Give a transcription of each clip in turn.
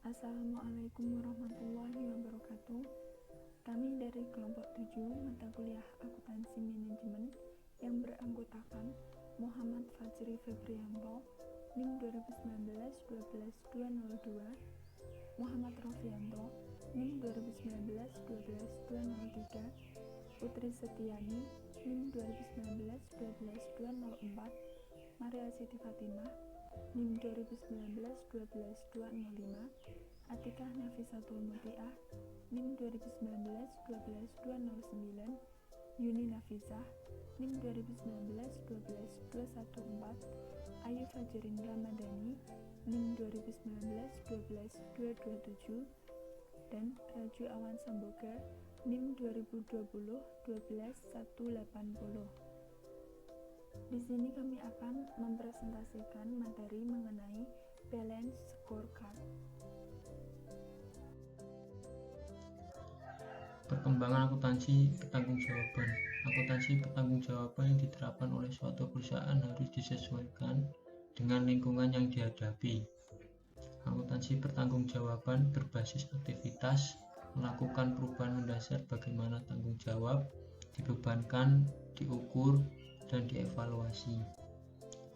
Assalamualaikum warahmatullahi wabarakatuh. Kami dari kelompok 7 mata kuliah akuntansi manajemen yang beranggotakan Muhammad Fajri Febrianto, NIM 2019-12202, Muhammad Rofianto, NIM 2019-12203, Putri Setiani, NIM 2019-12204, Maria Siti Fatimah, NIM 2019-12205, Atikah Nafisatul Mutiah, NIM 2019-12209, Yuni Nafisah, NIM 2019-12214, Ayu Fajrindra Madani, NIM 2019-12227, dan Raju Awan Samboga, NIM 2020-12180. Di sini kami akan mempresentasikan materi mengenai balance scorecard. Perkembangan akuntansi pertanggungjawaban. Akuntansi pertanggungjawaban yang diterapkan oleh suatu perusahaan harus disesuaikan dengan lingkungan yang dihadapi. Akuntansi pertanggungjawaban berbasis aktivitas, melakukan perubahan mendasar bagaimana tanggung jawab dibebankan, diukur, dan dievaluasi.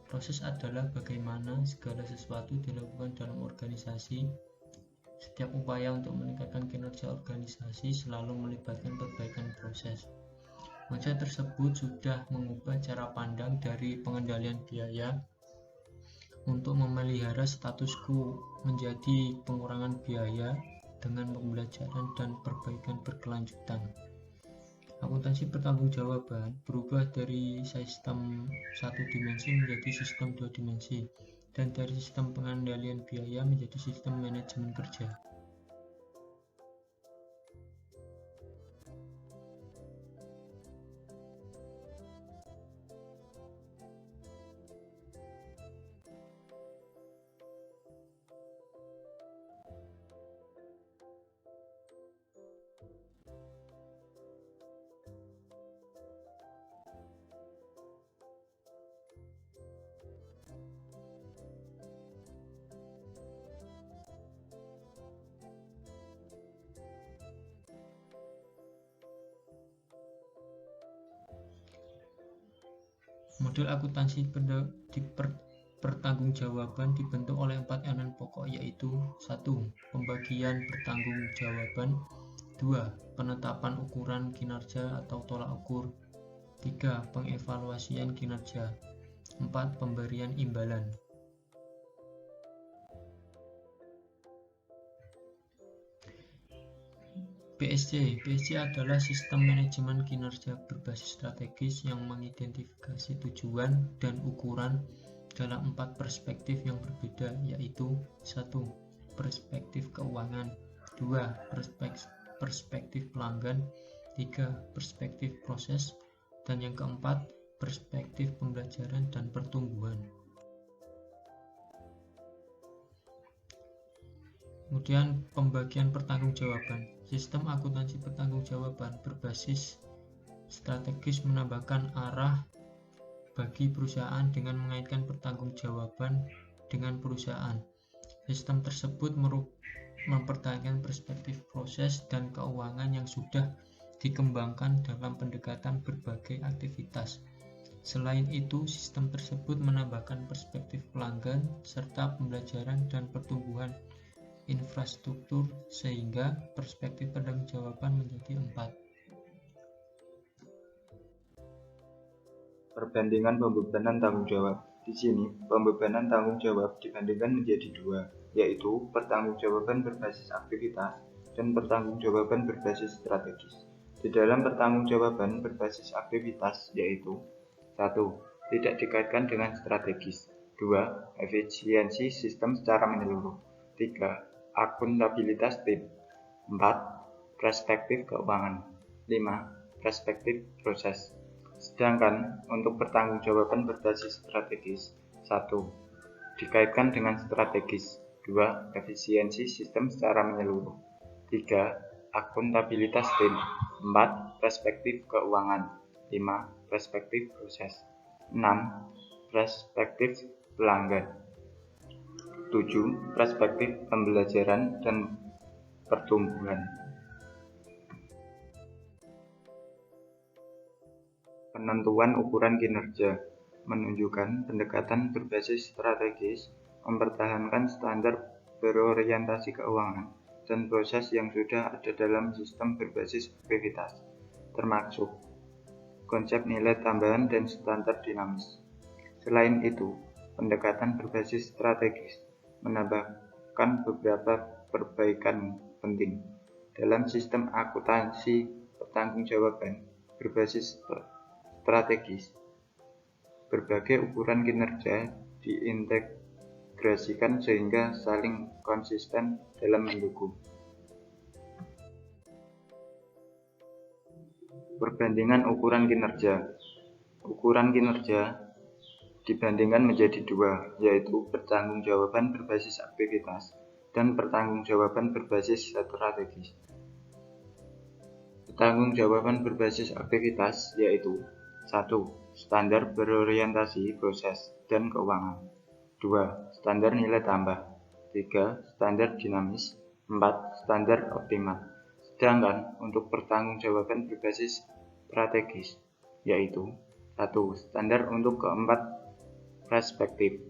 Proses adalah bagaimana segala sesuatu dilakukan dalam organisasi. Setiap upaya untuk meningkatkan kinerja organisasi selalu melibatkan perbaikan proses. Konsep tersebut sudah mengubah cara pandang dari pengendalian biaya untuk memelihara status quo menjadi pengurangan biaya dengan pembelajaran dan perbaikan berkelanjutan. Akuntansi pertanggungjawaban berubah dari sistem satu dimensi menjadi sistem dua dimensi, dan dari sistem pengendalian biaya menjadi sistem manajemen kerja. Model akuntansi pertanggungjawaban dibentuk oleh 4 elemen pokok, yaitu 1. Pembagian pertanggungjawaban, 2. Penetapan ukuran kinerja atau tolak ukur, 3. Pengevaluasian kinerja, 4. Pemberian imbalan. PSC adalah sistem manajemen kinerja berbasis strategis yang mengidentifikasi tujuan dan ukuran dalam 4 perspektif yang berbeda, yaitu 1. Perspektif keuangan, 2. Perspektif pelanggan, 3. Perspektif proses, dan yang keempat, perspektif pembelajaran dan pertumbuhan. Kemudian pembagian pertanggungjawaban. Sistem akuntansi pertanggungjawaban berbasis strategis menambahkan arah bagi perusahaan dengan mengaitkan pertanggungjawaban dengan perusahaan. Sistem tersebut mempertahankan perspektif proses dan keuangan yang sudah dikembangkan dalam pendekatan berbagai aktivitas. Selain itu, sistem tersebut menambahkan perspektif pelanggan serta pembelajaran dan pertumbuhan infrastruktur, sehingga perspektif pertanggungjawaban menjadi 4. Perbandingan pembebanan tanggung jawab. Di sini, pembebanan tanggung jawab dibandingkan menjadi 2, yaitu pertanggungjawaban berbasis aktivitas dan pertanggungjawaban berbasis strategis. Di dalam pertanggungjawaban berbasis aktivitas yaitu 1. Tidak dikaitkan dengan strategis, 2. Efisiensi sistem secara menyeluruh, 3. Akuntabilitas tim, 4. Perspektif keuangan, 5. Perspektif proses. Sedangkan untuk pertanggungjawaban berbasis strategis, 1. Dikaitkan dengan strategis, 2. Efisiensi sistem secara menyeluruh, 3. Akuntabilitas tim, 4. Perspektif keuangan, 5. Perspektif proses, 6. Perspektif pelanggan. 7. Perspektif pembelajaran dan pertumbuhan. Penentuan ukuran kinerja menunjukkan pendekatan berbasis strategis, mempertahankan standar berorientasi keuangan, dan proses yang sudah ada dalam sistem berbasis aktivitas, termasuk konsep nilai tambahan dan standar dinamis. Selain itu, pendekatan berbasis strategis menambahkan beberapa perbaikan penting dalam sistem akuntansi pertanggungjawaban berbasis strategis. Berbagai ukuran kinerja diintegrasikan sehingga saling konsisten dalam mendukung. Perbandingan ukuran kinerja. Ukuran kinerja dibandingkan menjadi dua, yaitu pertanggungjawaban berbasis aktivitas dan pertanggungjawaban berbasis strategis. Pertanggungjawaban berbasis aktivitas yaitu 1. Standar berorientasi proses dan keuangan. 2. Standar nilai tambah. 3. Standar dinamis. 4. Standar optimal. Sedangkan untuk pertanggungjawaban berbasis strategis yaitu 1. Standar untuk keempat perspektif.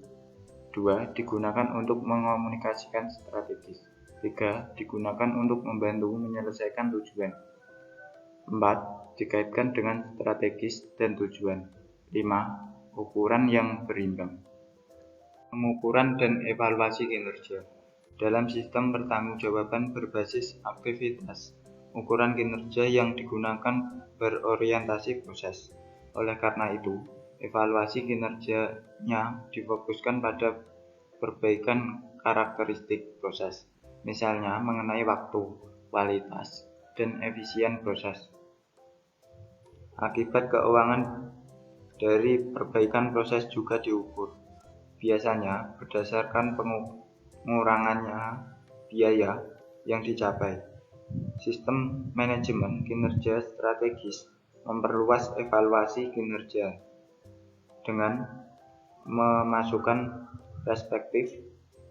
2. Digunakan untuk mengomunikasikan strategis. 3. Digunakan untuk membantu menyelesaikan tujuan. 4. Dikaitkan dengan strategis dan tujuan. 5. Ukuran yang berimbang. Pengukuran dan evaluasi kinerja. Dalam sistem pertanggungjawaban berbasis aktivitas, ukuran kinerja yang digunakan berorientasi proses. Oleh karena itu, evaluasi kinerjanya difokuskan pada perbaikan karakteristik proses, misalnya mengenai waktu, kualitas, dan efisien proses. Akibat keuangan dari perbaikan proses juga diukur, biasanya berdasarkan pengurangannya biaya yang dicapai. Sistem manajemen kinerja strategis memperluas evaluasi kinerja dengan memasukkan perspektif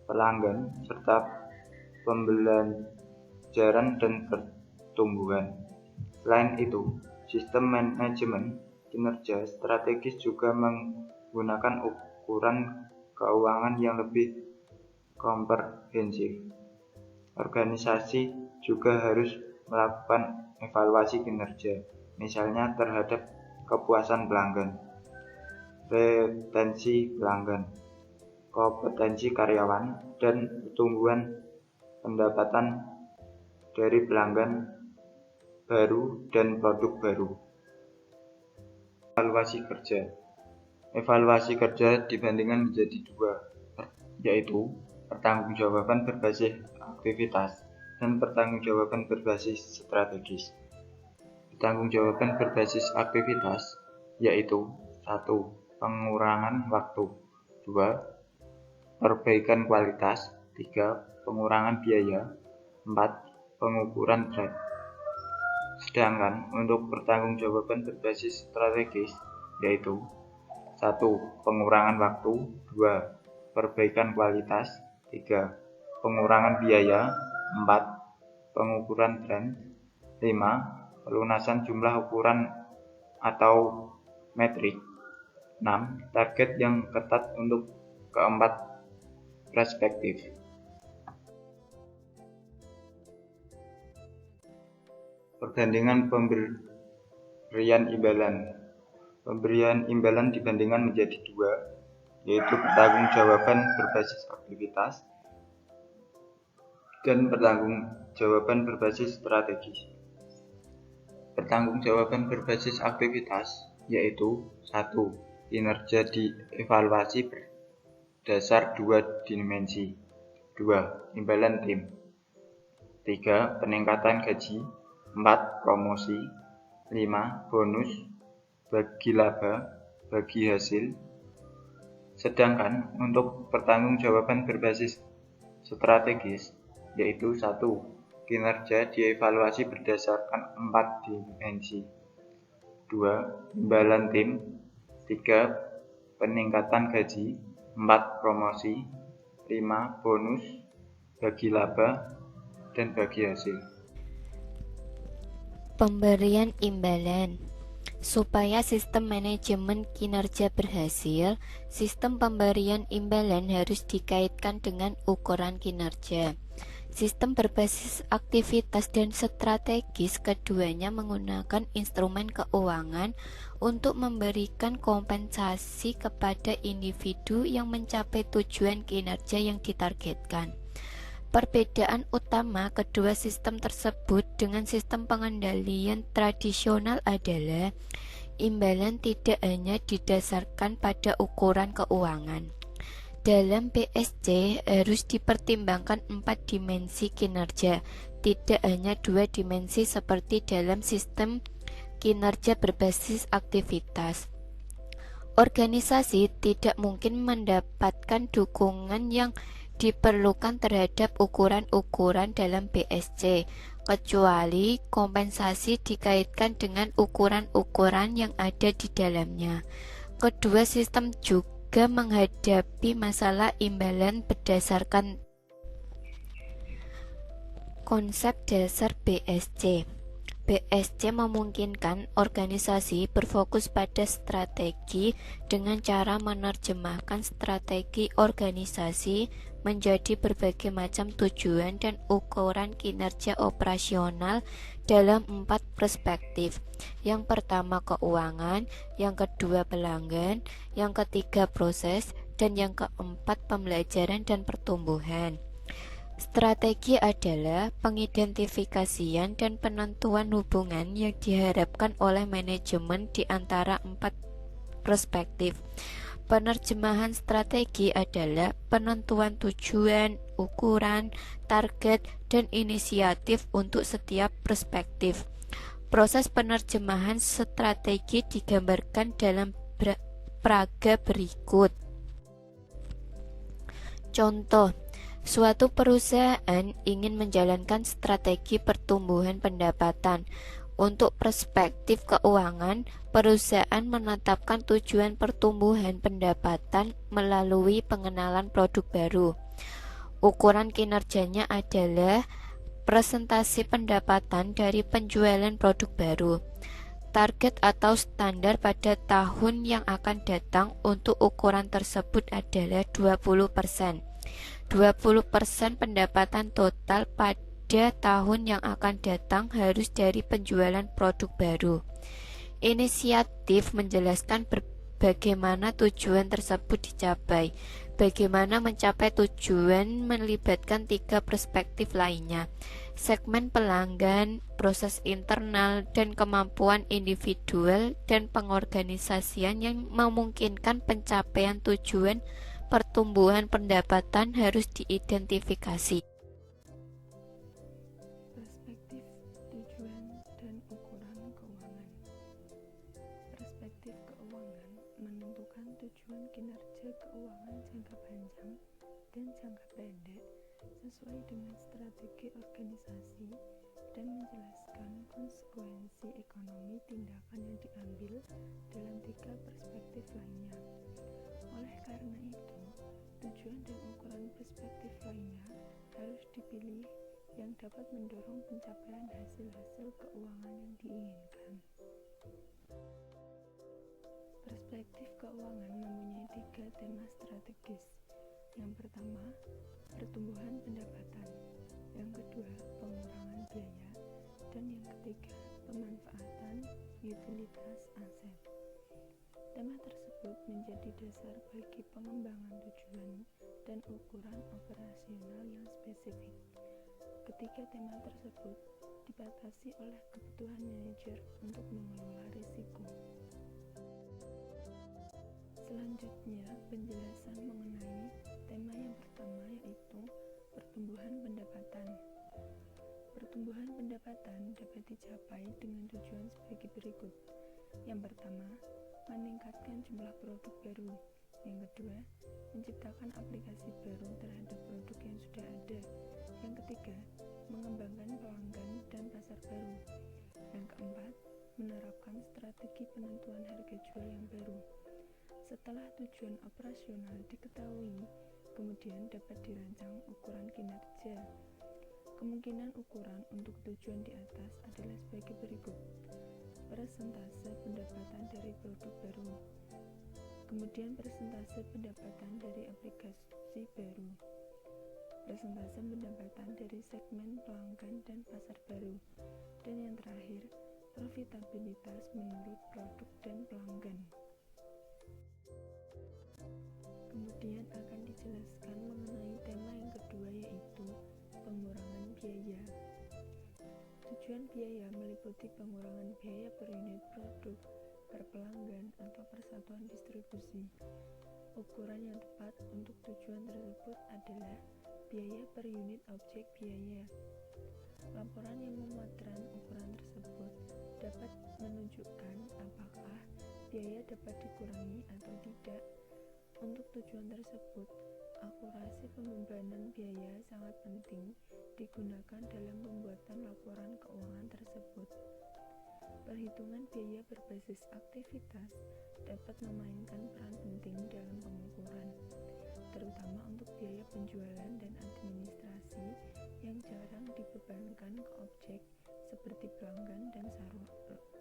pelanggan serta pembelajaran dan pertumbuhan. Selain itu, sistem manajemen kinerja strategis juga menggunakan ukuran keuangan yang lebih komprehensif. Organisasi juga harus melakukan evaluasi kinerja, misalnya terhadap kepuasan pelanggan, retensi pelanggan, kompetensi karyawan, dan pertumbuhan pendapatan dari pelanggan baru dan produk baru. Evaluasi kerja. Evaluasi kerja dibandingkan menjadi dua, yaitu pertanggungjawaban berbasis aktivitas dan pertanggungjawaban berbasis strategis. Pertanggungjawaban berbasis aktivitas yaitu 1. Pengurangan waktu. 2. Perbaikan kualitas. 3. Pengurangan biaya. 4. Pengukuran tren. Sedangkan untuk pertanggungjawaban berbasis strategis yaitu 1. Pengurangan waktu. 2. Perbaikan kualitas. 3. Pengurangan biaya. 4. Pengukuran tren. 5. Pelunasan jumlah ukuran atau metrik. 6. Target yang ketat untuk keempat perspektif. Perbandingan pemberian imbalan. Pemberian imbalan dibandingkan menjadi dua, yaitu pertanggungjawaban berbasis aktivitas dan pertanggungjawaban berbasis strategis. Pertanggungjawaban berbasis aktivitas yaitu 1. Kinerja dievaluasi berdasar dua dimensi. 2. Imbalan tim. 3. Peningkatan gaji. 4. Promosi. 5. Bonus, bagi laba, bagi hasil. Sedangkan untuk pertanggungjawaban berbasis strategis yaitu 1. Kinerja dievaluasi berdasarkan 4 dimensi. 2. Imbalan tim. 3. Peningkatan gaji. 4. Promosi. 5. Bonus, bagi laba, dan bagi hasil. Pemberian imbalan. Supaya sistem manajemen kinerja berhasil, sistem pemberian imbalan harus dikaitkan dengan ukuran kinerja. Sistem berbasis aktivitas dan strategis keduanya menggunakan instrumen keuangan untuk memberikan kompensasi kepada individu yang mencapai tujuan kinerja yang ditargetkan. Perbedaan utama kedua sistem tersebut dengan sistem pengendalian tradisional adalah imbalan tidak hanya didasarkan pada ukuran keuangan. Dalam BSC harus dipertimbangkan 4 dimensi kinerja, tidak hanya 2 dimensi seperti dalam sistem kinerja berbasis aktivitas. Organisasi tidak mungkin mendapatkan dukungan yang diperlukan terhadap ukuran-ukuran dalam BSC, kecuali kompensasi dikaitkan dengan ukuran-ukuran yang ada di dalamnya. Kedua sistem juga menghadapi masalah imbalan berdasarkan konsep dasar BSC. BSC memungkinkan organisasi berfokus pada strategi dengan cara menerjemahkan strategi organisasi menjadi berbagai macam tujuan dan ukuran kinerja operasional dalam 4 perspektif. Yang pertama keuangan, yang kedua pelanggan, yang ketiga proses, dan yang keempat pembelajaran dan pertumbuhan. Strategi adalah pengidentifikasian dan penentuan hubungan yang diharapkan oleh manajemen di antara 4 perspektif. Penerjemahan strategi adalah penentuan tujuan, ukuran, target, dan inisiatif untuk setiap perspektif. Proses penerjemahan strategi digambarkan dalam praga berikut. Contoh, suatu perusahaan ingin menjalankan strategi pertumbuhan pendapatan. Untuk perspektif keuangan, perusahaan menetapkan tujuan pertumbuhan pendapatan melalui pengenalan produk baru. Ukuran kinerjanya adalah presentasi pendapatan dari penjualan produk baru. Target atau standar pada tahun yang akan datang untuk ukuran tersebut adalah 20%. 20% pendapatan total pada tahun yang akan datang harus dari penjualan produk baru. Inisiatif menjelaskan bagaimana tujuan tersebut dicapai. Bagaimana mencapai tujuan melibatkan 3 perspektif lainnya: segmen pelanggan, proses internal, dan kemampuan individual dan pengorganisasian yang memungkinkan pencapaian tujuan pertumbuhan pendapatan harus diidentifikasi. Perspektif tujuan dan ukuran keuangan. Perspektif keuangan menentukan tujuan kinerja keuangan jangka panjang dan jangka pendek sesuai dengan strategi organisasi dan menjelaskan konsekuensi ekonomi tindakan yang diambil dalam 3 perspektif lainnya. Oleh karena itu, tujuan dan ukuran perspektif lainnya harus dipilih yang dapat mendorong pencapaian hasil-hasil keuangan yang diinginkan. Perspektif keuangan mempunyai 3 tema strategis. Yang pertama, pertumbuhan pendapatan. Yang kedua, pengurangan biaya. Dan yang ketiga, pemanfaatan utilitas aset. Tema tersebut menjadi dasar bagi pengembangan tujuan dan ukuran operasional yang spesifik. Ketiga tema tersebut dibatasi oleh kebutuhan manajer untuk mengelola risiko. Selanjutnya, penjelasan mengenai tema yang pertama, yaitu pertumbuhan pendapatan. Pertumbuhan pendapatan dapat dicapai dengan tujuan sebagai berikut. Yang pertama, meningkatkan jumlah produk baru. Yang kedua, menciptakan aplikasi baru terhadap produk yang sudah ada. Yang ketiga, mengembangkan pelanggan dan pasar baru. Yang keempat, menerapkan strategi penentuan harga jual yang baru. Setelah tujuan operasional diketahui, Kemudian dapat dirancang ukuran kinerja. Kemungkinan ukuran untuk tujuan di atas adalah sebagai berikut. Persentase pendapatan dari produk baru. Kemudian persentase pendapatan dari aplikasi baru. Persentase pendapatan dari segmen pelanggan dan pasar baru. Dan yang terakhir, profitabilitas menurut produk dan pelanggan. Kemudian akan dijelaskan mengenai tema yang kedua, yaitu pengurangan biaya. Tujuan biaya meliputi pengurangan biaya per unit produk, per pelanggan, atau per satuan distribusi. Ukuran yang tepat untuk tujuan tersebut adalah biaya per unit objek biaya. Laporan yang memuatkan ukuran tersebut dapat menunjukkan apakah biaya dapat dikurangi atau tidak. Untuk tujuan tersebut, akurasi pembebanan biaya sangat penting digunakan dalam pembuatan laporan keuangan tersebut. Perhitungan biaya berbasis aktivitas dapat memainkan peran penting dalam pengukuran, terutama untuk biaya penjualan dan administrasi yang jarang dibebankan ke objek seperti pelanggan dan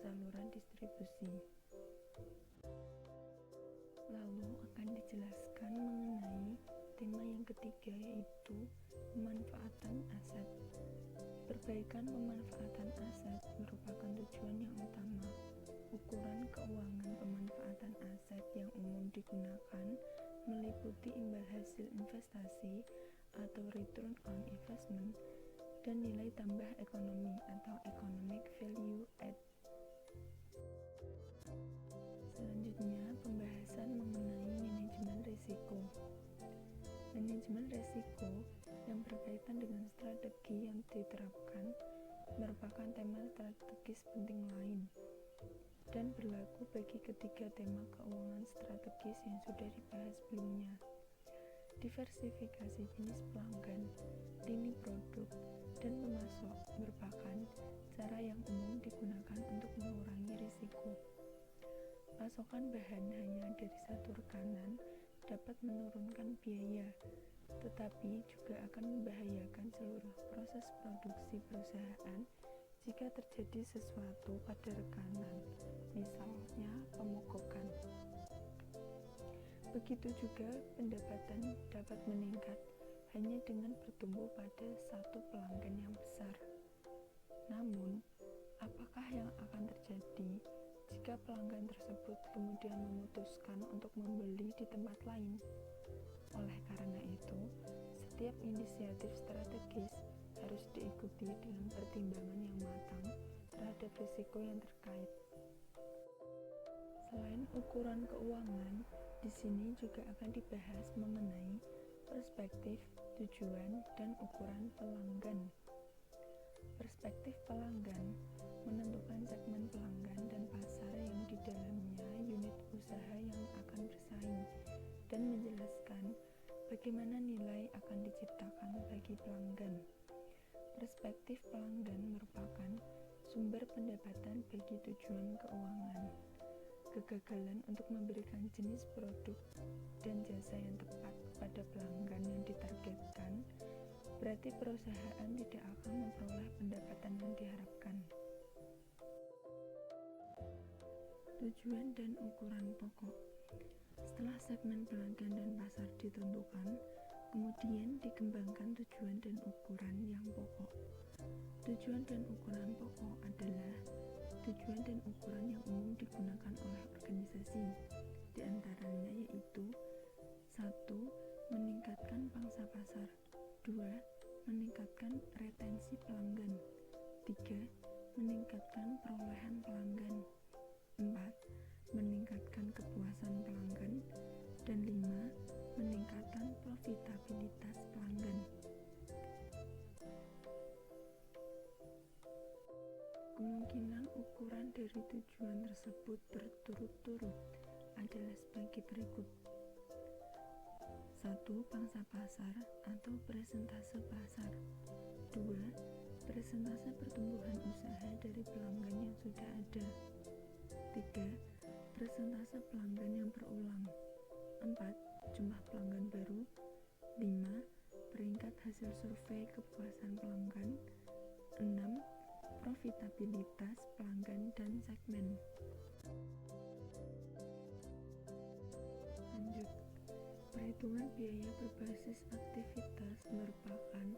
saluran distribusi. Lalu akan dijelaskan mengenai tema yang ketiga, yaitu pemanfaatan aset. Perbaikan pemanfaatan aset merupakan tujuan yang utama. Ukuran keuangan pemanfaatan aset yang umum digunakan meliputi imbal hasil investasi atau return on investment dan nilai tambah ekonomi atau economic value add. Selanjutnya, pembahasan mengenai manajemen risiko. Manajemen risiko yang berkaitan dengan strategi yang diterapkan merupakan tema strategis penting lain dan berlaku bagi ketiga tema keuangan strategis yang sudah dibahas sebelumnya. Diversifikasi jenis pelanggan, lini produk, dan pemasok merupakan cara yang umum digunakan untuk mengurangi risiko. Pasokan bahan hanya dari satu rekanan dapat menurunkan biaya, tetapi juga akan membahayakan seluruh proses produksi perusahaan jika terjadi sesuatu pada rekanan, misalnya pemogokan. Begitu juga pendapatan dapat meningkat hanya dengan bertumbuh pada satu pelanggan yang besar. Namun, apakah yang akan terjadi jika pelanggan tersebut kemudian memutuskan untuk membeli di tempat lain? Oleh karena itu, setiap inisiatif strategis harus diikuti dengan pertimbangan yang matang terhadap risiko yang terkait. Selain ukuran keuangan, di sini juga akan dibahas mengenai perspektif, tujuan, dan ukuran pelanggan. Perspektif pelanggan menentukan segmen pelanggan dan pasar yang di dalamnya unit usaha yang akan bersaing dan menjelaskan bagaimana nilai akan diciptakan bagi pelanggan. Perspektif pelanggan merupakan sumber pendapatan bagi tujuan keuangan. Kegagalan untuk memberikan jenis produk dan jasa yang tepat pada pelanggan yang ditargetkan berarti perusahaan tidak akan memperoleh pendapatan yang diharapkan. Tujuan dan ukuran pokok. Setelah segmen pelanggan dan pasar ditentukan, kemudian dikembangkan tujuan dan ukuran yang pokok. Tujuan dan ukuran pokok adalah tujuan dan ukuran yang umum digunakan oleh organisasi, di antaranya yaitu 1. Meningkatkan pangsa pasar. 2. Meningkatkan retensi pelanggan. 3. Meningkatkan perolehan pelanggan. 4. Meningkatkan kepuasan pelanggan. Dan 5. Meningkatkan profitabilitas pelanggan. Kemungkinan ukuran dari tujuan tersebut berturut-turut adalah sebagai berikut. 1. Pangsa pasar atau presentase pasar. 2. Presentase pertumbuhan usaha dari pelanggan yang sudah ada. 3. Presentase pelanggan yang berulang. 4. Jumlah pelanggan baru. 5. Peringkat hasil survei kepuasan pelanggan. 6. Profitabilitas pelanggan dan segmen. Lanjut. Perhitungan biaya berbasis aktivitas merupakan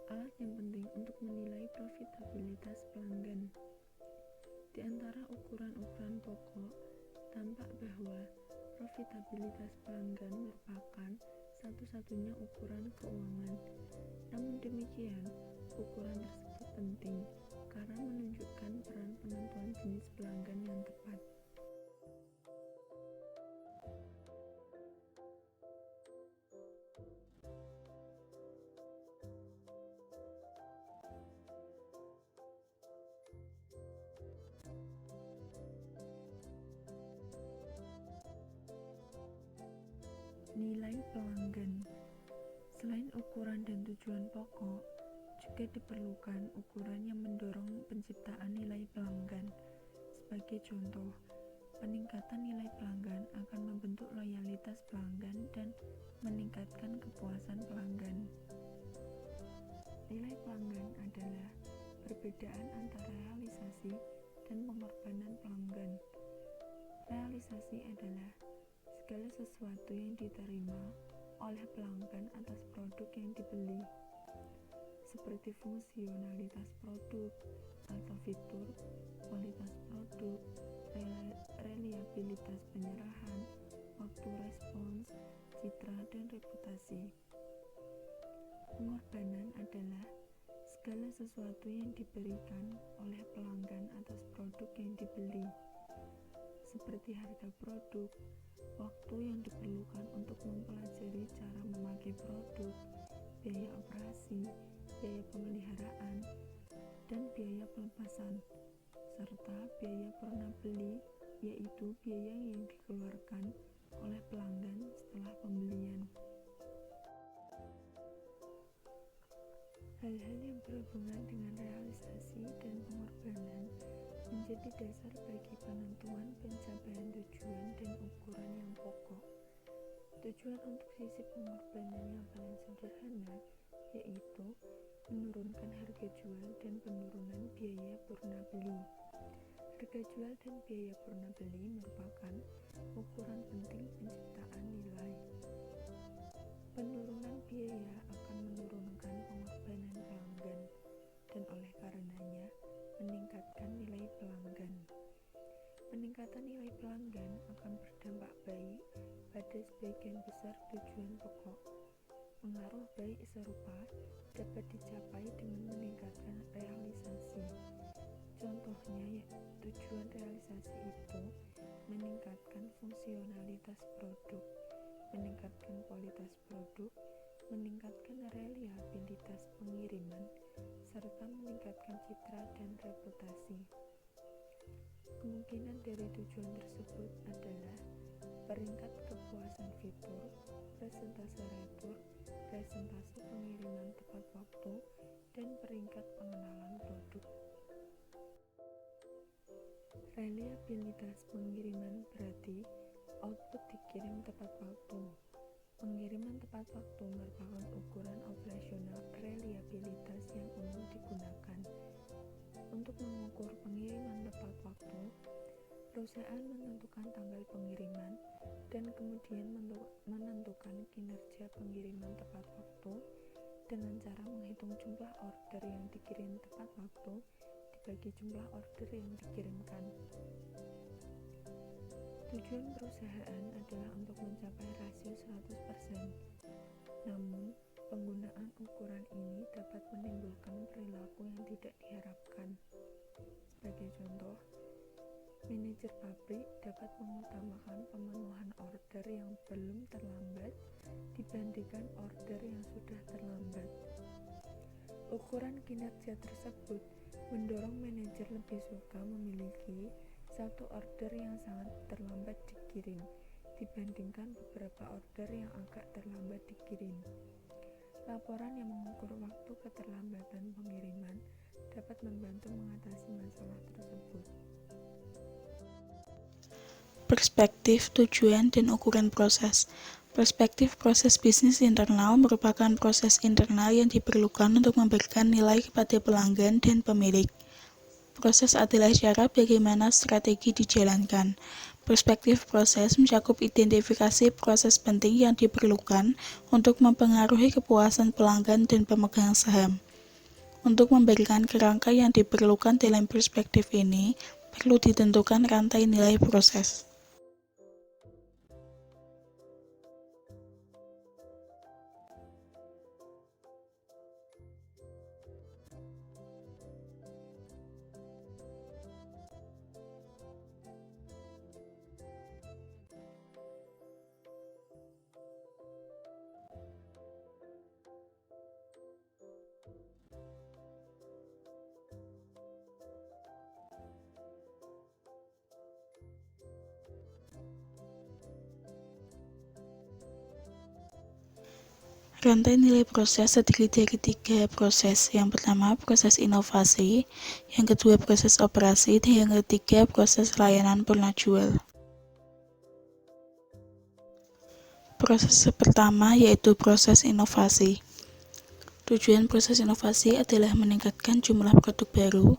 alat yang penting untuk menilai profitabilitas pelanggan. Di antara ukuran-ukuran pokok, tampak bahwa profitabilitas pelanggan merupakan satu-satunya ukuran keuangan. Namun demikian, ukuran tersebut penting karena menunjukkan peran penentuan jenis pelanggan yang tepat. Nilai pelanggan. Selain ukuran dan tujuan pokok, juga diperlukan ukuran yang mendorong penciptaan nilai pelanggan. Sebagai contoh, peningkatan nilai pelanggan akan membentuk loyalitas pelanggan dan meningkatkan kepuasan pelanggan. Nilai pelanggan adalah perbedaan antara realisasi dan pengorbanan pelanggan. Realisasi adalah segala sesuatu yang diterima oleh pelanggan atas produk yang dibeli, seperti fungsionalitas produk atau fitur, kualitas produk, reliabilitas penyerahan, waktu respons, citra, dan reputasi. Pengorbanan adalah segala sesuatu yang diberikan oleh pelanggan atas produk yang dibeli, seperti harga produk, waktu yang diperlukan untuk mempelajari cara memakai produk, biaya operasi, biaya pemeliharaan, dan biaya pelepasan, serta biaya pernah beli, yaitu biaya yang dikeluarkan oleh pelanggan setelah pembelian. Hal-hal yang berhubungan dengan realisasi dan pengorbanan menjadi dasar bagi penentuan pencapaian tujuan dan ukuran yang pokok. Tujuan untuk sisi pengorbanan yang paling sederhana yaitu menurunkan harga jual dan penurunan biaya purna beli. Harga jual dan biaya purna beli merupakan ukuran penting penciptaan nilai. Penurunan biaya akan menurunkan pengorbanan pelanggan dan oleh karenanya meningkatkan nilai pelanggan. Peningkatan nilai pelanggan akan berdampak baik pada sebagian besar tujuan pokok. Pengaruh baik serupa dapat dicapai dengan meningkatkan realisasi. Contohnya, tujuan realisasi itu meningkatkan fungsionalitas produk, meningkatkan kualitas produk, meningkatkan reliabilitas pengiriman, serta meningkatkan citra dan reputasi. Kemungkinan dari tujuan tersebut adalah peringkat kepuasan fitur, presentase retur, presentase pengiriman tepat waktu, dan peringkat pengenalan produk. Reliabilitas pengiriman berarti output dikirim tepat waktu. Pengiriman tepat waktu merupakan ukuran operasional reliabilitas yang umum digunakan. Untuk mengukur pengiriman tepat waktu, perusahaan menentukan tanggal pengiriman dan kemudian menentukan kinerja pengiriman tepat waktu dengan cara menghitung jumlah order yang dikirim tepat waktu dibagi jumlah order yang dikirimkan. Tujuan perusahaan adalah untuk mencapai rasio 100%. Namun, penggunaan ukuran ini dapat menimbulkan perilaku yang tidak diharapkan. Sebagai contoh, manajer pabrik dapat mengutamakan pemenuhan order yang belum terlambat dibandingkan order yang sudah terlambat. Ukuran kinerja tersebut mendorong manajer lebih suka memiliki satu order yang sangat terlambat dikirim dibandingkan beberapa order yang agak terlambat dikirim. Laporan yang mengukur waktu keterlambatan pengiriman dapat membantu mengatasi masalah tersebut. Perspektif, tujuan, dan ukuran proses. Perspektif proses bisnis internal merupakan proses internal yang diperlukan untuk memberikan nilai kepada pelanggan dan pemilik. Proses adalah cara bagaimana strategi dijalankan. Perspektif proses mencakup identifikasi proses penting yang diperlukan untuk mempengaruhi kepuasan pelanggan dan pemegang saham. Untuk memberikan kerangka yang diperlukan dalam perspektif ini, perlu ditentukan rantai nilai proses. Rantai nilai proses terdiri dari 3 proses. Yang pertama, proses inovasi, yang kedua, proses operasi, dan yang ketiga, proses layanan purna jual. Proses pertama yaitu proses inovasi. Tujuan proses inovasi adalah meningkatkan jumlah produk baru,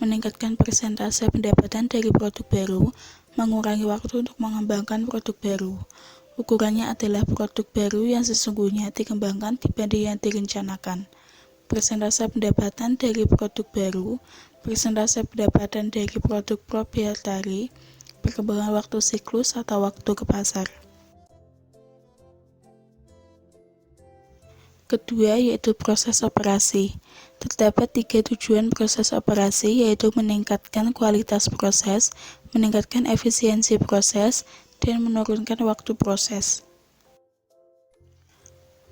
meningkatkan persentase pendapatan dari produk baru, mengurangi waktu untuk mengembangkan produk baru. Ukurannya adalah produk baru yang sesungguhnya dikembangkan dibanding yang direncanakan. Persentase pendapatan dari produk baru, persentase pendapatan dari produk proprietari, perkembangan waktu siklus atau waktu ke pasar. Kedua yaitu proses operasi. Terdapat 3 tujuan proses operasi, yaitu meningkatkan kualitas proses, meningkatkan efisiensi proses, dan menurunkan waktu proses.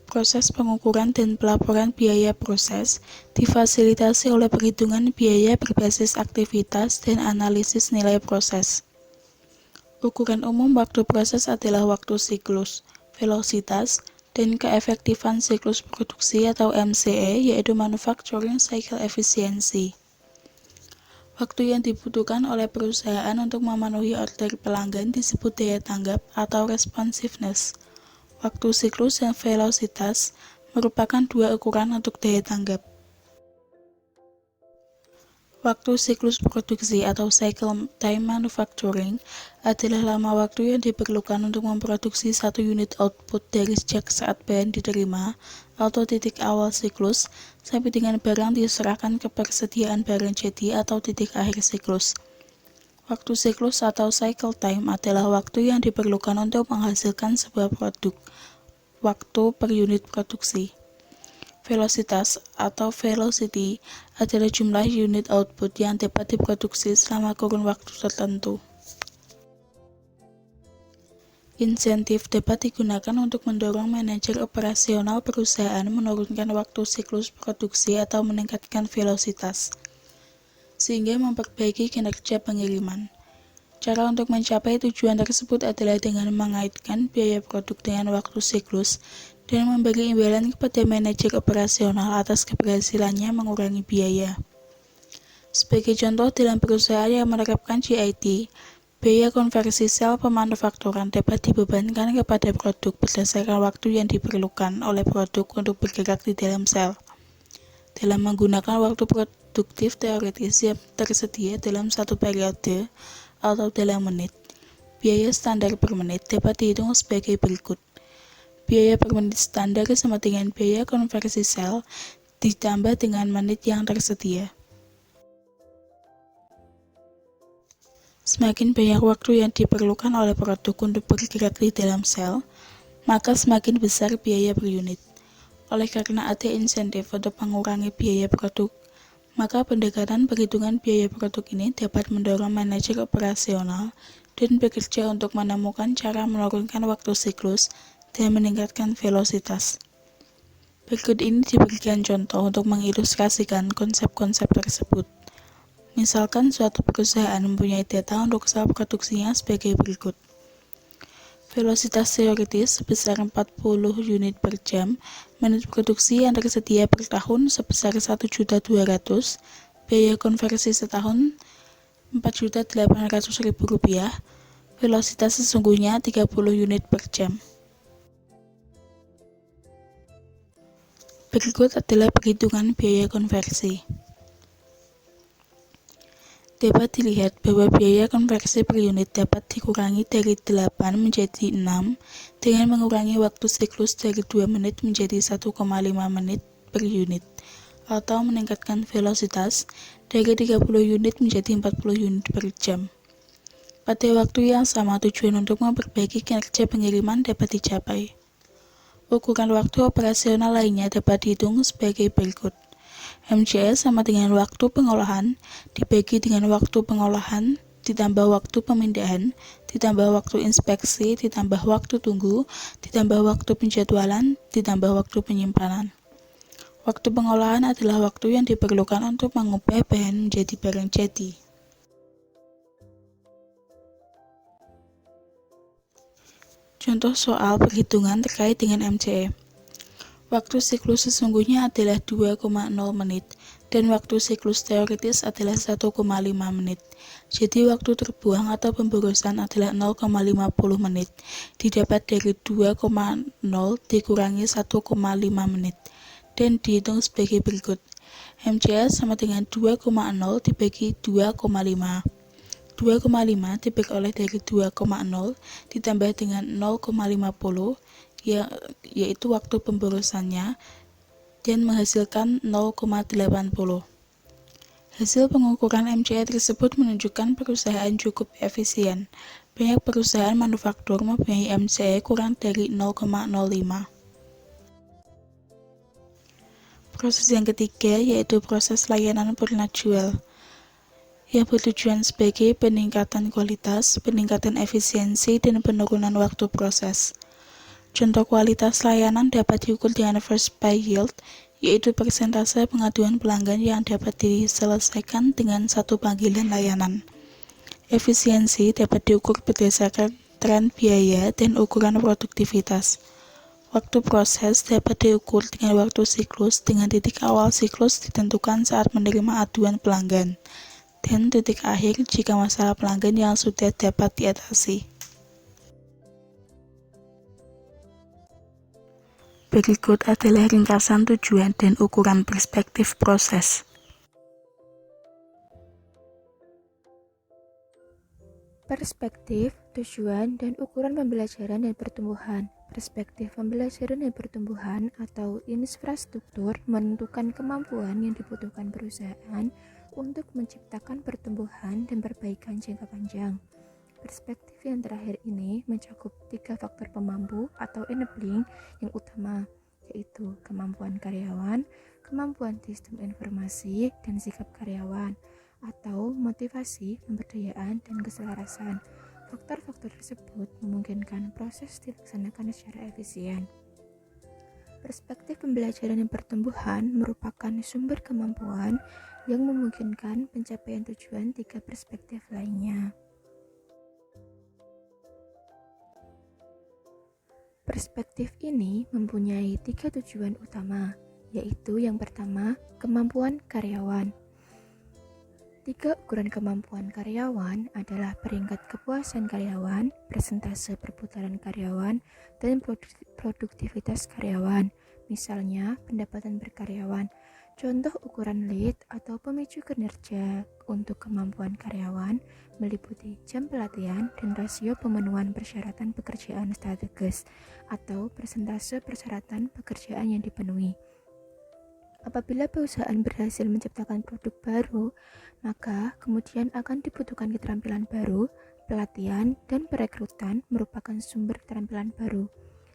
Proses pengukuran dan pelaporan biaya proses difasilitasi oleh perhitungan biaya berbasis aktivitas dan analisis nilai proses. Ukuran umum waktu proses adalah waktu siklus, velositas, dan keefektifan siklus produksi atau MCE, yaitu Manufacturing Cycle Efficiency. Waktu yang dibutuhkan oleh perusahaan untuk memenuhi order pelanggan disebut daya tanggap atau responsiveness. Waktu siklus dan velositas merupakan 2 ukuran untuk daya tanggap. Waktu siklus produksi atau cycle time manufacturing adalah lama waktu yang diperlukan untuk memproduksi 1 unit output dari sejak saat bahan diterima atau titik awal siklus sampai dengan barang diserahkan ke persediaan barang jadi atau titik akhir siklus. Waktu siklus atau cycle time adalah waktu yang diperlukan untuk menghasilkan sebuah produk, waktu per unit produksi. Velositas atau velocity adalah jumlah unit output yang dapat diproduksi selama kurun waktu tertentu. Insentif dapat digunakan untuk mendorong manajer operasional perusahaan menurunkan waktu siklus produksi atau meningkatkan velositas, sehingga memperbaiki kinerja pengiriman. Cara untuk mencapai tujuan tersebut adalah dengan mengaitkan biaya produk dengan waktu siklus dan memberi imbalan kepada manajer operasional atas keberhasilannya mengurangi biaya. Sebagai contoh, dalam perusahaan yang menerapkan GIT, biaya konversi sel pemanufakturan dapat dibebankan kepada produk berdasarkan waktu yang diperlukan oleh produk untuk bergerak di dalam sel. Dalam menggunakan waktu produktif teoritis yang tersedia dalam satu periode atau dalam menit, biaya standar per menit dapat dihitung sebagai berikut. Biaya per menit standar sama dengan biaya konversi sel ditambah dengan menit yang tersedia. Semakin banyak waktu yang diperlukan oleh produk untuk bergerak di dalam sel, maka semakin besar biaya per unit. Oleh karena ada insentif untuk mengurangi biaya produk, maka pendekatan perhitungan biaya produk ini dapat mendorong manajer operasional dan bekerja untuk menemukan cara menurunkan waktu siklus dan meningkatkan velositas. Berikut ini diberikan contoh untuk mengilustrasikan konsep-konsep tersebut. Misalkan suatu perusahaan mempunyai data untuk sel produksinya sebagai berikut. Velositas teoritis sebesar 40 unit per jam, menit produksi yang tersedia per tahun sebesar 1.200.000, biaya konversi setahun Rp4.800.000, velositas sesungguhnya 30 unit per jam. Berikut adalah perhitungan biaya konversi. Dapat dilihat bahwa biaya konversi per unit dapat dikurangi dari 8 menjadi 6 dengan mengurangi waktu siklus dari 2 menit menjadi 1,5 menit per unit, atau meningkatkan velositas dari 30 unit menjadi 40 unit per jam. Pada waktu yang sama, tujuan untuk memperbaiki kinerja pengiriman dapat dicapai. Ukuran waktu operasional lainnya dapat dihitung sebagai berikut. MCS sama dengan waktu pengolahan dibagi dengan waktu pengolahan ditambah waktu pemindahan ditambah waktu inspeksi ditambah waktu tunggu ditambah waktu penjadwalan ditambah waktu penyimpanan. Waktu pengolahan adalah waktu yang diperlukan untuk mengubah bahan menjadi barang jadi. Contoh soal perhitungan terkait dengan MCE. Waktu siklus sesungguhnya adalah 2,0 menit dan waktu siklus teoritis adalah 1,5 menit. Jadi waktu terbuang atau pemborosan adalah 0,50 menit. Didapat dari 2,0 dikurangi 1,5 menit dan dihitung sebagai berikut. MCS sama dengan 2,0 dibagi 2,5. 2,5 diperoleh dari 2,0 ditambah dengan 0,50 yaitu waktu pemborosannya dan menghasilkan 0,80. Hasil pengukuran MCE tersebut menunjukkan perusahaan cukup efisien. Banyak perusahaan manufaktur mempunyai MCE kurang dari 0,05. Proses yang ketiga yaitu proses layanan purna jual, yang bertujuan sebagai peningkatan kualitas, peningkatan efisiensi, dan penurunan waktu proses. Contoh kualitas layanan dapat diukur dengan first buy yield, yaitu persentase pengaduan pelanggan yang dapat diselesaikan dengan satu panggilan layanan. Efisiensi dapat diukur berdasarkan tren biaya dan ukuran produktivitas. Waktu proses dapat diukur dengan waktu siklus, dengan titik awal siklus ditentukan saat menerima aduan pelanggan, dan titik akhir jika masalah pelanggan yang sudah dapat diatasi. Berikut adalah ringkasan tujuan dan ukuran perspektif proses. Perspektif, tujuan, dan ukuran pembelajaran dan pertumbuhan. Perspektif pembelajaran dan pertumbuhan atau infrastruktur menentukan kemampuan yang dibutuhkan perusahaan untuk menciptakan pertumbuhan dan perbaikan jangka panjang. Perspektif yang terakhir ini mencakup 3 faktor pemampu atau enabling yang utama, yaitu kemampuan karyawan, kemampuan sistem informasi, dan sikap karyawan, atau motivasi, pemberdayaan, dan keselarasan. Faktor-faktor tersebut memungkinkan proses dilaksanakan secara efisien. Perspektif pembelajaran dan pertumbuhan merupakan sumber kemampuan yang memungkinkan pencapaian tujuan 3 perspektif lainnya. Perspektif ini mempunyai 3 tujuan utama, yaitu yang pertama, kemampuan karyawan. 3 ukuran kemampuan karyawan adalah peringkat kepuasan karyawan, persentase perputaran karyawan, dan produktivitas karyawan, misalnya pendapatan per karyawan. Contoh ukuran lead atau pemicu kinerja untuk kemampuan karyawan meliputi jam pelatihan dan rasio pemenuhan persyaratan pekerjaan strategis atau persentase persyaratan pekerjaan yang dipenuhi. Apabila perusahaan berhasil menciptakan produk baru, maka kemudian akan dibutuhkan keterampilan baru, pelatihan, dan perekrutan merupakan sumber keterampilan baru.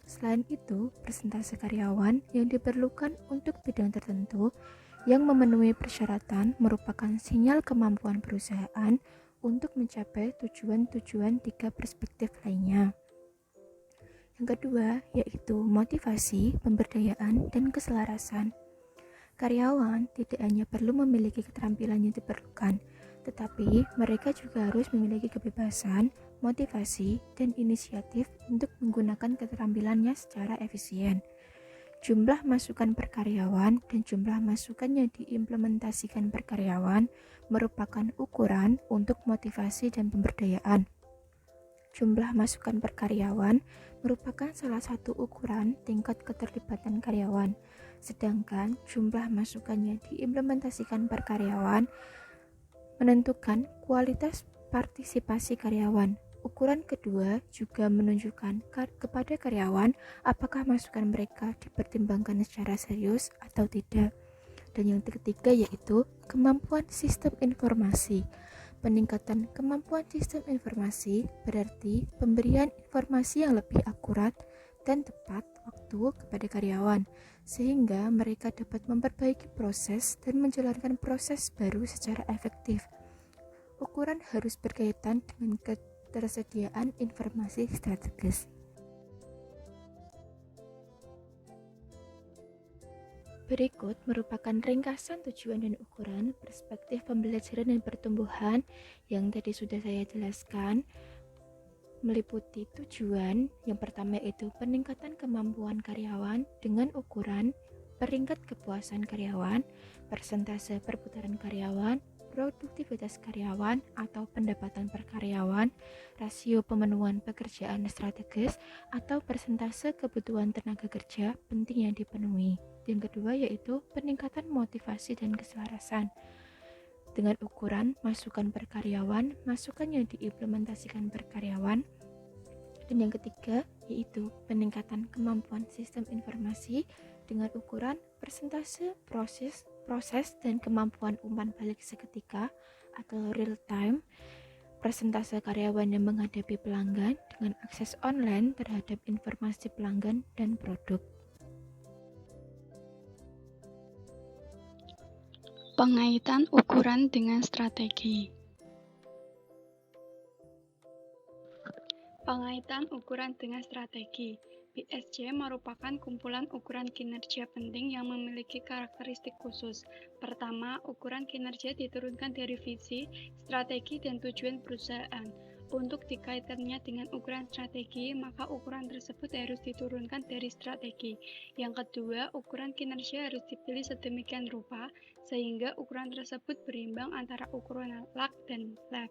Selain itu, persentase karyawan yang diperlukan untuk bidang tertentu yang memenuhi persyaratan merupakan sinyal kemampuan perusahaan untuk mencapai tujuan-tujuan 3 perspektif lainnya. Yang kedua, yaitu motivasi, pemberdayaan, dan keselarasan. Karyawan tidak hanya perlu memiliki keterampilan yang diperlukan, tetapi mereka juga harus memiliki kebebasan, motivasi, dan inisiatif untuk menggunakan keterampilannya secara efisien. Jumlah masukan per karyawan dan jumlah masukan yang diimplementasikan per karyawan merupakan ukuran untuk motivasi dan pemberdayaan. Jumlah masukan per karyawan merupakan salah satu ukuran tingkat keterlibatan karyawan. sedangkan jumlah masukannya diimplementasikan per karyawan menentukan kualitas partisipasi karyawan. Ukuran kedua juga menunjukkan kepada karyawan apakah masukan mereka dipertimbangkan secara serius atau tidak. Dan yang ketiga yaitu kemampuan sistem informasi. Peningkatan kemampuan sistem informasi berarti pemberian informasi yang lebih akurat dan tepat waktu kepada karyawan, sehingga mereka dapat memperbaiki proses dan menjalankan proses baru secara efektif. Ukuran harus berkaitan dengan ketersediaan informasi strategis. Berikut merupakan ringkasan tujuan dan ukuran perspektif pembelajaran dan pertumbuhan yang tadi sudah saya jelaskan. Meliputi tujuan, yang pertama yaitu peningkatan kemampuan karyawan dengan ukuran peringkat kepuasan karyawan, persentase perputaran karyawan, produktivitas karyawan atau pendapatan per karyawan, rasio pemenuhan pekerjaan strategis atau persentase kebutuhan tenaga kerja penting yang dipenuhi. Yang kedua yaitu peningkatan motivasi dan keselarasan dengan ukuran masukan per karyawan, masukan yang diimplementasikan per karyawan. Dan yang ketiga yaitu peningkatan kemampuan sistem informasi dengan ukuran persentase proses dan kemampuan umpan balik seketika atau real time, persentase karyawan yang menghadapi pelanggan dengan akses online terhadap informasi pelanggan dan produk. Pengaitan ukuran dengan strategi. Pengaitan ukuran dengan strategi. PSJ merupakan kumpulan ukuran kinerja penting yang memiliki karakteristik khusus. Pertama, ukuran kinerja diturunkan dari visi, strategi, dan tujuan perusahaan. Untuk dikaitkannya dengan ukuran strategi, maka ukuran tersebut harus diturunkan dari strategi. Yang kedua, ukuran kinerja harus dipilih sedemikian rupa sehingga ukuran tersebut berimbang antara ukuran luck dan lab.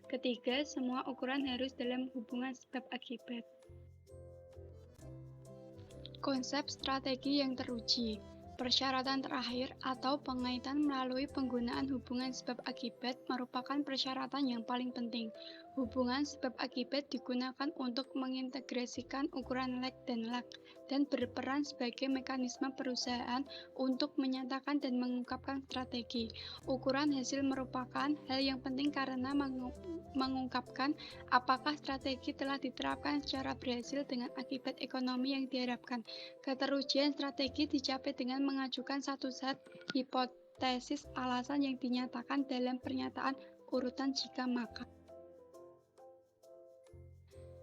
Ketiga, semua ukuran harus dalam hubungan sebab akibat. Konsep strategi yang teruji. Persyaratan terakhir atau pengaitan melalui penggunaan hubungan sebab akibat merupakan persyaratan yang paling penting. Hubungan sebab akibat digunakan untuk mengintegrasikan ukuran lag dan luck dan berperan sebagai mekanisme perusahaan untuk menyatakan dan mengungkapkan strategi. Ukuran hasil merupakan hal yang penting karena mengungkapkan apakah strategi telah diterapkan secara berhasil dengan akibat ekonomi yang diharapkan. Keterujian strategi dicapai dengan mengajukan satu set hipotesis alasan yang dinyatakan dalam pernyataan urutan jika maka.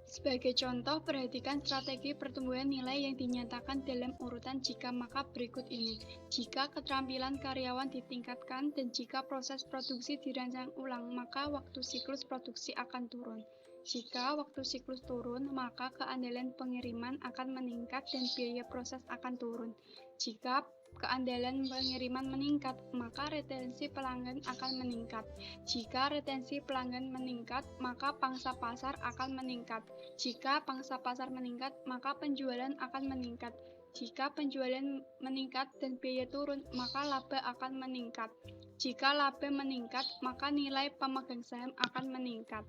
Sebagai contoh, perhatikan strategi pertumbuhan nilai yang dinyatakan dalam urutan jika maka berikut ini. Jika keterampilan karyawan ditingkatkan dan jika proses produksi dirancang ulang, maka waktu siklus produksi akan turun. Jika waktu siklus turun, maka keandalan pengiriman akan meningkat dan biaya proses akan turun. Jika keandalan pengiriman meningkat, maka retensi pelanggan akan meningkat. Jika retensi pelanggan meningkat, maka pangsa pasar akan meningkat. Jika pangsa pasar meningkat, maka penjualan akan meningkat. Jika penjualan meningkat dan biaya turun, maka laba akan meningkat. Jika laba meningkat, maka nilai pemegang saham akan meningkat.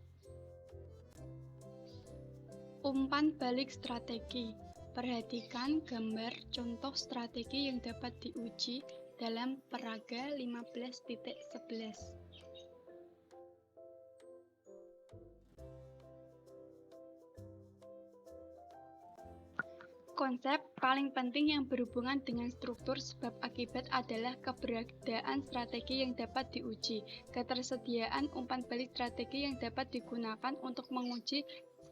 Umpan balik strategi. Perhatikan gambar contoh strategi yang dapat diuji dalam peraga 15.11. Konsep paling penting yang berhubungan dengan struktur sebab akibat adalah keberadaan strategi yang dapat diuji. Ketersediaan umpan balik strategi yang dapat digunakan untuk menguji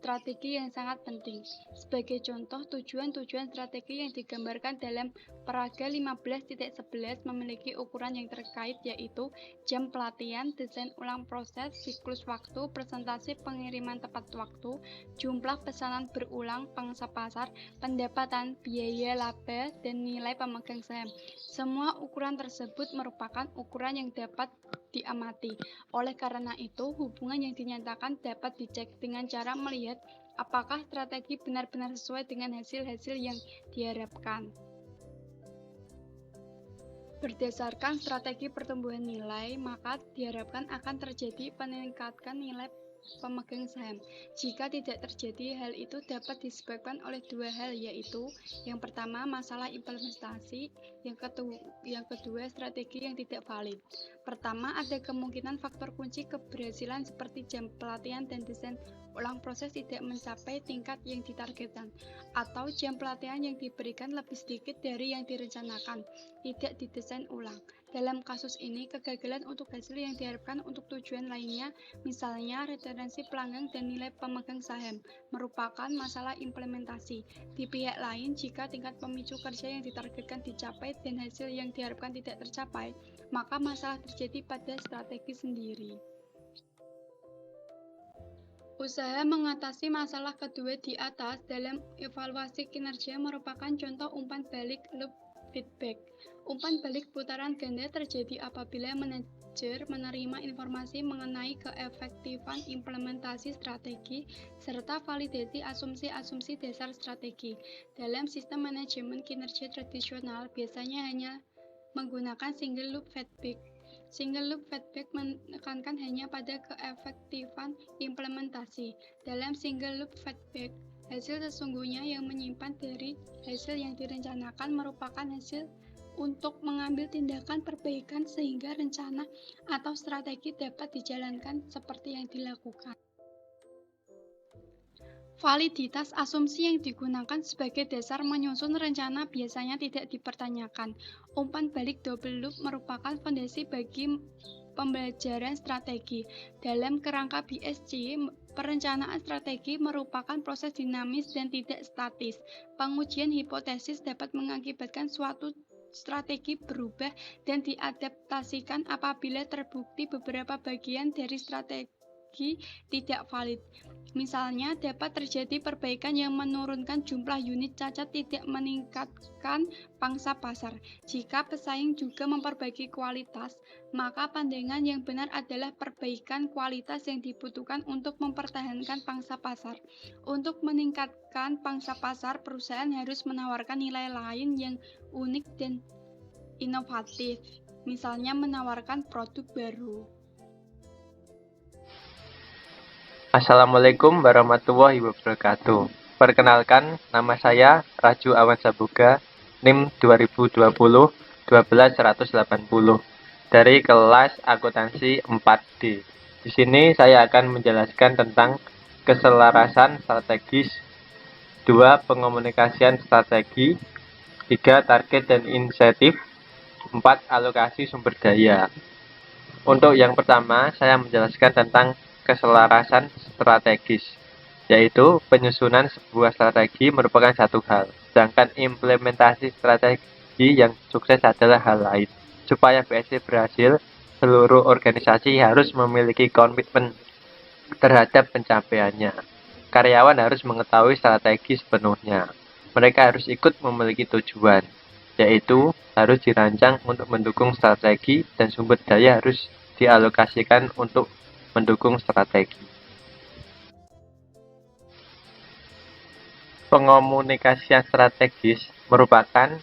strategi yang sangat penting. Sebagai contoh, tujuan-tujuan strategi yang digambarkan dalam peraga 15.11 memiliki ukuran yang terkait yaitu jam pelatihan, desain ulang proses, siklus waktu, presentasi pengiriman tepat waktu, jumlah pesanan berulang, pangsa pasar, pendapatan, biaya laba, dan nilai pemegang saham. Semua ukuran tersebut merupakan ukuran yang dapat diamati. Oleh karena itu, hubungan yang dinyatakan dapat dicek dengan cara melihat apakah strategi benar-benar sesuai dengan hasil-hasil yang diharapkan. berdasarkan strategi pertumbuhan nilai, maka diharapkan akan terjadi peningkatan nilai pemegang saham. Jika tidak terjadi, hal itu dapat disebabkan oleh dua hal, yaitu yang pertama masalah implementasi, yang kedua strategi yang tidak valid. Pertama, ada kemungkinan faktor kunci keberhasilan seperti jam pelatihan dan desain ulang proses tidak mencapai tingkat yang ditargetkan, atau jam pelatihan yang diberikan lebih sedikit dari yang direncanakan, tidak didesain ulang. Dalam kasus ini, kegagalan untuk hasil yang diharapkan untuk tujuan lainnya, misalnya retensi pelanggan dan nilai pemegang saham, merupakan masalah implementasi. Di pihak lain, jika tingkat pemicu kerja yang ditargetkan dicapai dan hasil yang diharapkan tidak tercapai, maka masalah terjadi pada strategi sendiri. Usaha mengatasi masalah kedua di atas dalam evaluasi kinerja merupakan contoh umpan balik loop feedback. Umpan balik putaran ganda terjadi apabila manajer menerima informasi mengenai keefektifan implementasi strategi serta validasi asumsi-asumsi dasar strategi. Dalam sistem manajemen kinerja tradisional, biasanya hanya menggunakan single loop feedback. Single loop feedback menekankan hanya pada keefektifan implementasi. Dalam single loop feedback, hasil sesungguhnya yang menyimpan dari hasil yang direncanakan merupakan hasil untuk mengambil tindakan perbaikan sehingga rencana atau strategi dapat dijalankan seperti yang dilakukan. Validitas asumsi yang digunakan sebagai dasar menyusun rencana biasanya tidak dipertanyakan. Umpan balik double loop merupakan fondasi bagi pembelajaran strategi. Dalam kerangka BSC, perencanaan strategi merupakan proses dinamis dan tidak statis. Pengujian hipotesis dapat mengakibatkan suatu strategi berubah dan diadaptasikan apabila terbukti beberapa bagian dari strategi tidak valid. Misalnya, dapat terjadi perbaikan yang menurunkan jumlah unit cacat tidak meningkatkan pangsa pasar. Jika pesaing juga memperbaiki kualitas, maka pandangan yang benar adalah perbaikan kualitas yang dibutuhkan untuk mempertahankan pangsa pasar. Untuk meningkatkan pangsa pasar, perusahaan harus menawarkan nilai lain yang unik dan inovatif, misalnya menawarkan produk baru. Assalamualaikum warahmatullahi wabarakatuh. Perkenalkan, nama saya Raju Awan Sabuga, NIM 2020-12180 dari kelas akuntansi 4D. Di sini saya akan menjelaskan tentang keselarasan strategis, 2 pengomunikasian strategi, 3 target dan insentif, 4 alokasi sumber daya. Untuk yang pertama, saya menjelaskan tentang keselarasan strategis, yaitu penyusunan sebuah strategi merupakan satu hal, sedangkan implementasi strategi yang sukses adalah hal lain. Supaya BSC berhasil, seluruh organisasi harus memiliki komitmen terhadap pencapaiannya. Karyawan harus mengetahui strategi sepenuhnya. Mereka harus ikut memiliki tujuan, yaitu harus dirancang untuk mendukung strategi dan sumber daya harus dialokasikan untuk mendukung strategi. Pengomunikasian strategis merupakan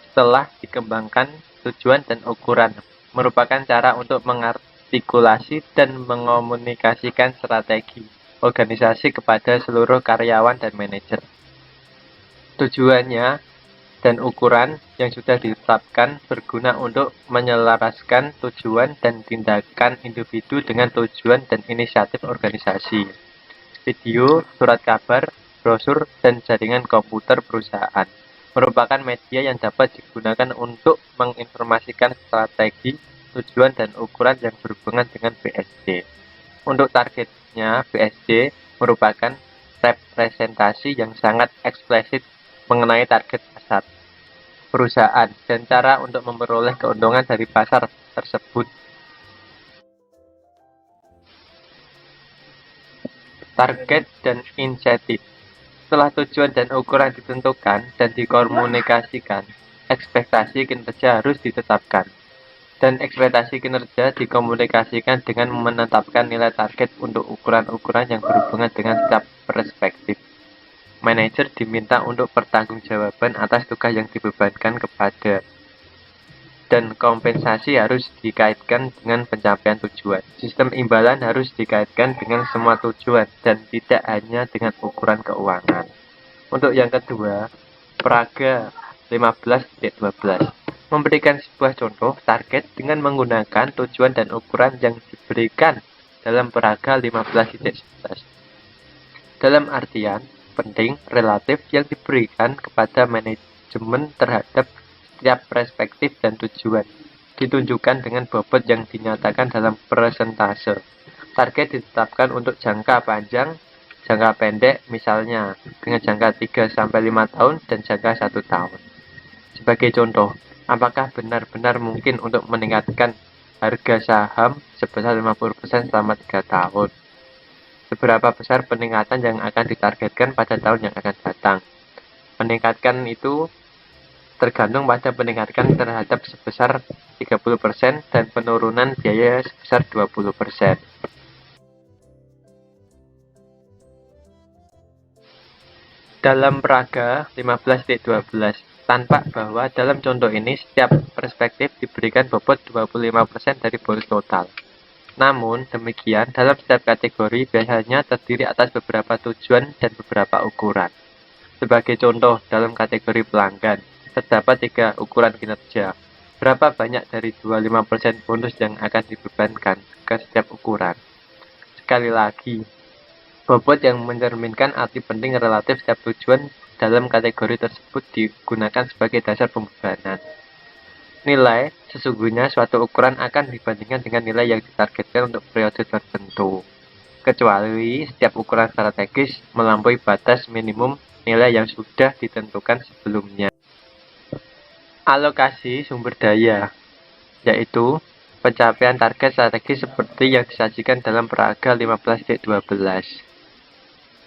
setelah dikembangkan tujuan dan ukuran, merupakan cara untuk mengartikulasi dan mengomunikasikan strategi organisasi kepada seluruh karyawan dan manajer. Tujuannya dan ukuran yang sudah ditetapkan berguna untuk menyelaraskan tujuan dan tindakan individu dengan tujuan dan inisiatif organisasi. Video, surat kabar, brosur, dan jaringan komputer perusahaan merupakan media yang dapat digunakan untuk menginformasikan strategi, tujuan, dan ukuran yang berhubungan dengan BSC. Untuk targetnya, BSC merupakan representasi yang sangat eksplisit mengenai target pasar perusahaan dan cara untuk memperoleh keuntungan dari pasar tersebut. Target dan insentif. Setelah tujuan dan ukuran ditentukan dan dikomunikasikan, ekspektasi kinerja harus ditetapkan. Dan ekspektasi kinerja dikomunikasikan dengan menetapkan nilai target untuk ukuran-ukuran yang berhubungan dengan setiap perspektif. Manajer diminta untuk bertanggung jawaban atas tugas yang dibebankan kepada dan kompensasi harus dikaitkan dengan pencapaian tujuan. Sistem imbalan harus dikaitkan dengan semua tujuan dan tidak hanya dengan ukuran keuangan. Untuk yang kedua, peraga 15.12 memberikan sebuah contoh target dengan menggunakan tujuan dan ukuran yang diberikan dalam peraga 15.11. Dalam artian penting relatif yang diberikan kepada manajemen terhadap setiap perspektif dan tujuan ditunjukkan dengan bobot yang dinyatakan dalam persentase. Target ditetapkan untuk jangka panjang, jangka pendek misalnya dengan jangka 3-5 tahun dan jangka 1 tahun. Sebagai contoh, apakah benar-benar mungkin untuk meningkatkan harga saham sebesar 50% selama 3 tahun? Seberapa besar peningkatan yang akan ditargetkan pada tahun yang akan datang? Meningkatkan itu tergantung pada peningkatan terhadap sebesar 30% dan penurunan biaya sebesar 20%. Dalam peraga 15.12, tampak bahwa dalam contoh ini setiap perspektif diberikan bobot 25% dari bonus total. Namun demikian, dalam setiap kategori biasanya terdiri atas beberapa tujuan dan beberapa ukuran. Sebagai contoh, dalam kategori pelanggan, terdapat 3 ukuran kinerja. Berapa banyak dari 25% bonus yang akan dibebankan ke setiap ukuran? Sekali lagi, bobot yang mencerminkan arti penting relatif setiap tujuan dalam kategori tersebut digunakan sebagai dasar pembebanan. Nilai sesungguhnya suatu ukuran akan dibandingkan dengan nilai yang ditargetkan untuk periode tertentu, kecuali setiap ukuran strategis melampaui batas minimum nilai yang sudah ditentukan sebelumnya. Alokasi sumber daya, yaitu pencapaian target strategis seperti yang disajikan dalam peraga 15.12.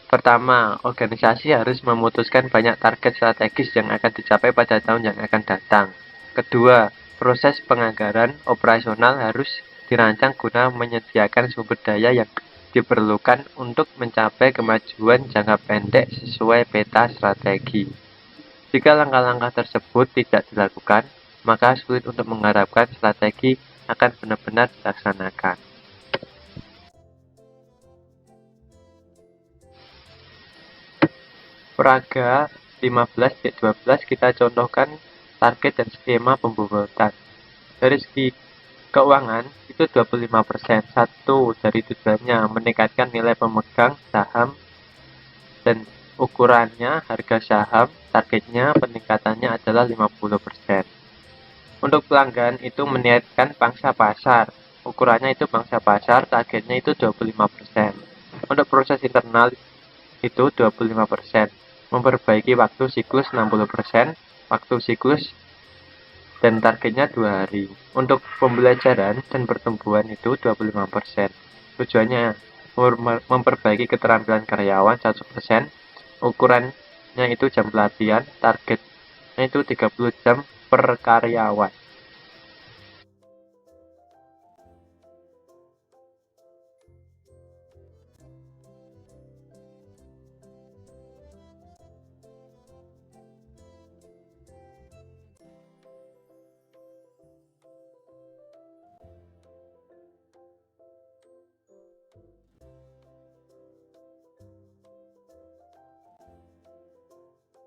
Pertama, organisasi harus memutuskan banyak target strategis yang akan dicapai pada tahun yang akan datang. Kedua, proses penganggaran operasional harus dirancang guna menyediakan sumber daya yang diperlukan untuk mencapai kemajuan jangka pendek sesuai peta strategi. Jika langkah-langkah tersebut tidak dilakukan, maka sulit untuk mengharapkan strategi akan benar-benar dilaksanakan. Peraga 15.12 kita contohkan target dan skema pembobotan. Dari segi keuangan, itu 25%. Satu dari tujuannya meningkatkan nilai pemegang saham dan ukurannya harga saham, targetnya peningkatannya adalah 50%. Untuk pelanggan itu meniatkan pangsa pasar, ukurannya itu pangsa pasar, targetnya itu 25%. Untuk proses internal itu 25%. Memperbaiki waktu siklus 60%, waktu siklus dan targetnya 2 hari. Untuk pembelajaran dan pertumbuhan itu 25%. Tujuannya memperbaiki keterampilan karyawan 100%, ukurannya itu jam pelatihan, targetnya itu 30 jam per karyawan.